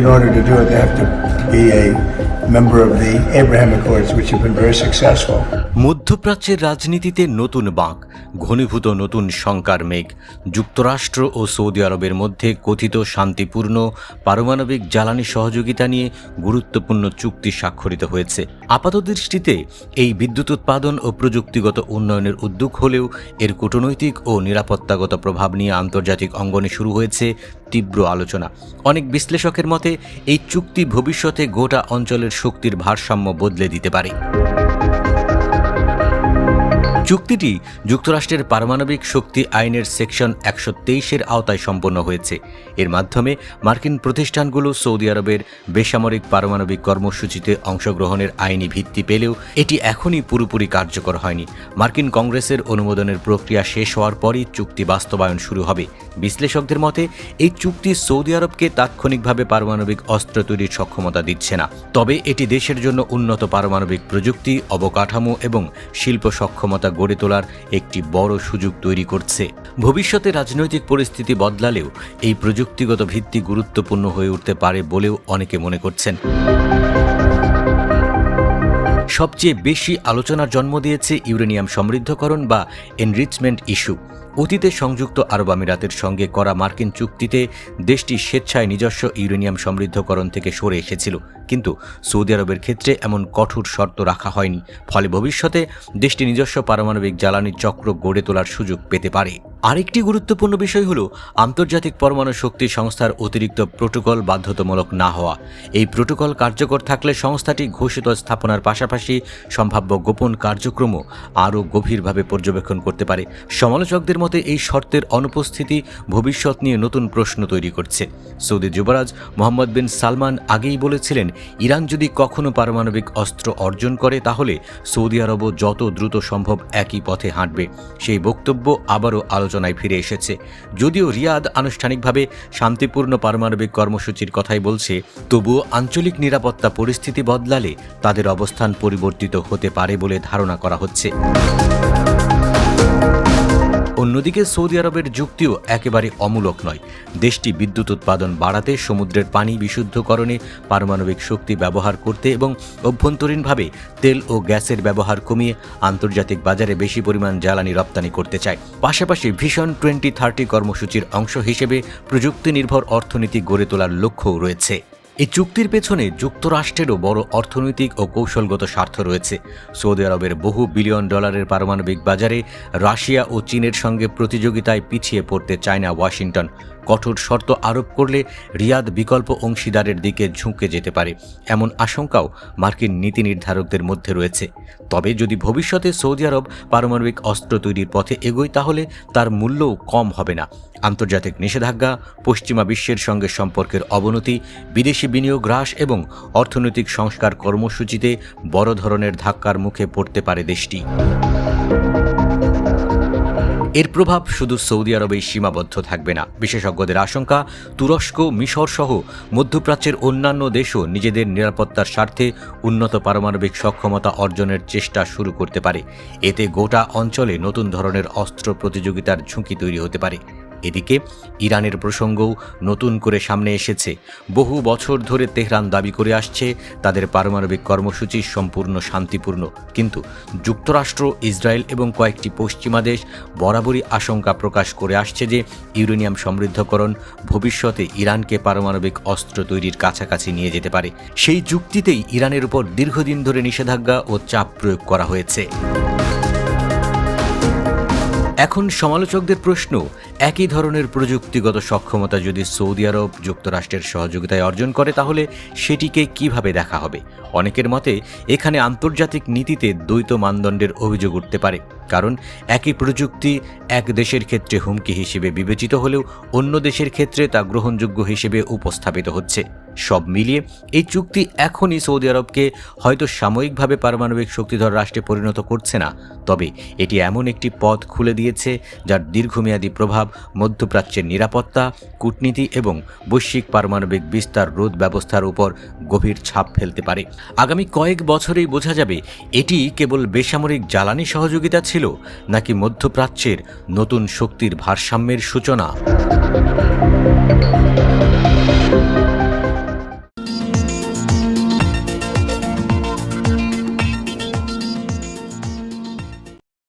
order to do it, they have to be a member of the Abraham Accords, which have been very successful. মধ্যপ্রাচ্যের রাজনীতিতে নতুন বাঁক, ঘনীভূত নতুন শঙ্কার মেঘ। যুক্তরাষ্ট্র ও সৌদি আরবের মধ্যে কথিত শান্তিপূর্ণ পারমাণবিক জ্বালানি সহযোগিতা নিয়ে গুরুত্বপূর্ণ চুক্তি স্বাক্ষরিত হয়েছে। আপাতদৃষ্টিতে এই বিদ্যুৎ উৎপাদন ও প্রযুক্তিগত উন্নয়নের উদ্যোগ হলেও এর কূটনৈতিক ও নিরাপত্তাগত প্রভাব নিয়ে আন্তর্জাতিক অঙ্গনে শুরু হয়েছে তীব্র আলোচনা। অনেক বিশ্লেষকের মতে এই চুক্তি ভবিষ্যতে গোটা অঞ্চলের শক্তির ভারসাম্য বদলে দিতে পারে। চুক্তিটি যুক্তরাষ্ট্রের পারমাণবিক শক্তি আইনের সেকশন 123-এর আওতায় সম্পন্ন হয়েছে। এর মাধ্যমে মার্কিন প্রতিষ্ঠানগুলো সৌদি আরবের বেসামরিক পারমাণবিক কর্মসূচিতে অংশগ্রহণের আইনি ভিত্তি পেলেও এটি এখনই পুরোপুরি কার্যকর হয়নি। মার্কিন কংগ্রেসের অনুমোদনের প্রক্রিয়া শেষ হওয়ার পরই চুক্তি বাস্তবায়ন শুরু হবে। বিশ্লেষকদের মতে এই চুক্তি সৌদি আরবকে তাৎক্ষণিকভাবে পারমাণবিক অস্ত্র তৈরির সক্ষমতা দিচ্ছে না, তবে এটি দেশের জন্য উন্নত পারমাণবিক প্রযুক্তি, অবকাঠামো এবং শিল্প সক্ষমতা গড়ে তোলার একটি বড় সুযোগ তৈরি করছে। ভবিষ্যতে রাজনৈতিক পরিস্থিতি বদলালেও এই প্রযুক্তিগত ভিত্তি গুরুত্বপূর্ণ হয়ে উঠতে পারে বলেও অনেকে মনে করছেন। সবচেয়ে বেশি আলোচনার জন্ম দিয়েছে ইউরেনিয়াম সমৃদ্ধকরণ বা এনরিচমেন্ট ইস্যু। অতীতে সংযুক্ত আরব আমিরাতের সঙ্গে করা মার্কিন চুক্তিতে দেশটি স্বেচ্ছায় নিজস্ব ইউরেনিয়াম সমৃদ্ধকরণ থেকে সরে এসেছিল, কিন্তু সৌদি আরবের ক্ষেত্রে এমন কঠোর শর্ত রাখা হয়নি। ফলে ভবিষ্যতে দেশটি নিজস্ব পারমাণবিক জ্বালানি চক্র গড়ে তোলার সুযোগ পেতে পারে। আরেকটি গুরুত্বপূর্ণ বিষয় হল আন্তর্জাতিক পরমাণু শক্তি সংস্থার অতিরিক্ত প্রোটোকল বাধ্যতামূলক না হওয়া। এই প্রোটোকল কার্যকর থাকলে সংস্থাটি ঘোষিত স্থাপনার পাশাপাশি সম্ভাব্য গোপন কার্যক্রমও আরও গভীরভাবে পর্যবেক্ষণ করতে পারে। সমালোচকদের মতে এই শর্তের অনুপস্থিতি ভবিষ্যৎ নিয়ে নতুন প্রশ্ন তৈরি করছে। সৌদি যুবরাজ মোহাম্মদ বিন সালমান আগেই বলেছিলেন, ইরান যদি কখনো পারমাণবিক অস্ত্র অর্জন করে তাহলে সৌদি আরবও যত দ্রুত সম্ভব একই পথে হাঁটবে। সেই বক্তব্য আবারও আলোচনায় ফিরে এসেছে। যদিও রিয়াদ আনুষ্ঠানিকভাবে শান্তিপূর্ণ পারমাণবিক কর্মসূচির কথাই বলছে, তবুও আঞ্চলিক নিরাপত্তা পরিস্থিতি বদলালে তাদের অবস্থান পরিবর্তিত হতে পারে বলে ধারণা করা হচ্ছে। অন্যদিকে সৌদি আরবের যুক্তিও একেবারে অমূলক নয়। দেশটি বিদ্যুৎ উৎপাদন বাড়াতে, সমুদ্রের পানি বিশুদ্ধকরণে পারমাণবিক শক্তি ব্যবহার করতে এবং অভ্যন্তরীণভাবে তেল ও গ্যাসের ব্যবহার কমিয়ে আন্তর্জাতিক বাজারে বেশি পরিমাণ জ্বালানি রপ্তানি করতে চায়। পাশাপাশি ভিশন 2030 কর্মসূচির অংশ হিসেবে প্রযুক্তি নির্ভর অর্থনীতি গড়ে তোলার লক্ষ্যও রয়েছে। এই চুক্তির পেছনে যুক্তরাষ্ট্রেরও বড় অর্থনৈতিক ও কৌশলগত স্বার্থ রয়েছে। সৌদি আরবের বহু বিলিয়ন ডলারের পারমাণবিক বাজারে রাশিয়া ও চীনের সঙ্গে প্রতিযোগিতায় পিছিয়ে পড়তে চায় না ওয়াশিংটন। কঠোর শর্ত আরোপ করলে রিয়াদ বিকল্প অংশীদারের দিকে ঝুঁকে যেতে পারে, এমন আশঙ্কাও মার্কিন নীতি নির্ধারকদের মধ্যে রয়েছে। তবে যদি ভবিষ্যতে সৌদি আরব পারমাণবিক অস্ত্র তৈরির পথে এগোয় তাহলে তার মূল্যও কম হবে না। আন্তর্জাতিক নিষেধাজ্ঞা, পশ্চিমা বিশ্বের সঙ্গে সম্পর্কের অবনতি, বিদেশি বিনিয়োগ হ্রাস এবং অর্থনৈতিক সংস্কার কর্মসূচিতে বড় ধরনের ধাক্কার মুখে পড়তে পারে দেশটি। এর প্রভাব শুধু সৌদি আরবেই সীমাবদ্ধ থাকবে না। বিশেষজ্ঞদের আশঙ্কা, তুরস্ক, মিশর সহ মধ্যপ্রাচ্যের অন্যান্য দেশও নিজেদের নিরাপত্তার স্বার্থে উন্নত পারমাণবিক সক্ষমতা অর্জনের চেষ্টা শুরু করতে পারে। এতে গোটা অঞ্চলে নতুন ধরনের অস্ত্র প্রতিযোগিতার ঝুঁকি তৈরি হতে পারে। এদিকে ইরানের প্রসঙ্গও নতুন করে সামনে এসেছে। বহু বছর ধরে তেহরান দাবি করে আসছে তাদের পারমাণবিক কর্মসূচি সম্পূর্ণ শান্তিপূর্ণ, কিন্তু যুক্তরাষ্ট্র, ইসরায়েল এবং কয়েকটি পশ্চিমা দেশ বরাবরই আশঙ্কা প্রকাশ করে আসছে যে ইউরেনিয়াম সমৃদ্ধকরণ ভবিষ্যতে ইরানকে পারমাণবিক অস্ত্র তৈরির কাছাকাছি নিয়ে যেতে পারে। সেই যুক্তিতেই ইরানের উপর দীর্ঘদিন ধরে নিষেধাজ্ঞা ও চাপ প্রয়োগ করা হয়েছে। এখন সমালোচকদের প্রশ্ন, একই ধরনের প্রযুক্তিগত সক্ষমতা যদি সৌদি আরব যুক্তরাষ্ট্রের সহযোগিতায় অর্জন করে তাহলে সেটিকে কিভাবে দেখা হবে? অনেকের মতে এখানে আন্তর্জাতিক নীতিতে দ্বৈত মানদণ্ডের অভিযোগ উঠতে পারে, কারণ একই প্রযুক্তি এক দেশের ক্ষেত্রে হুমকি হিসেবে বিবেচিত হলেও অন্য দেশের ক্ষেত্রে তা গ্রহণযোগ্য হিসেবে উপস্থাপিত হচ্ছে। সব মিলিয়ে এই চুক্তি এখনই সৌদি আরবকে হয়তো সাময়িকভাবে পারমাণবিক শক্তিধর রাষ্ট্রে পরিণত করছে না, তবে এটি এমন একটি পথ খুলে দিয়েছে যার দীর্ঘমেয়াদী প্রভাব মধ্যপ্রাচ্যের নিরাপত্তা, কূটনীতি এবং বৈশ্বিক পারমাণবিক বিস্তার রোধ ব্যবস্থার উপর গভীর ছাপ ফেলতে পারে। আগামী কয়েক বছরেই বোঝা যাবে এটি কেবল বেসামরিক জ্বালানি সহযোগিতা ছিল নাকি মধ্যপ্রাচ্যের নতুন শক্তির ভারসাম্যের সূচনা।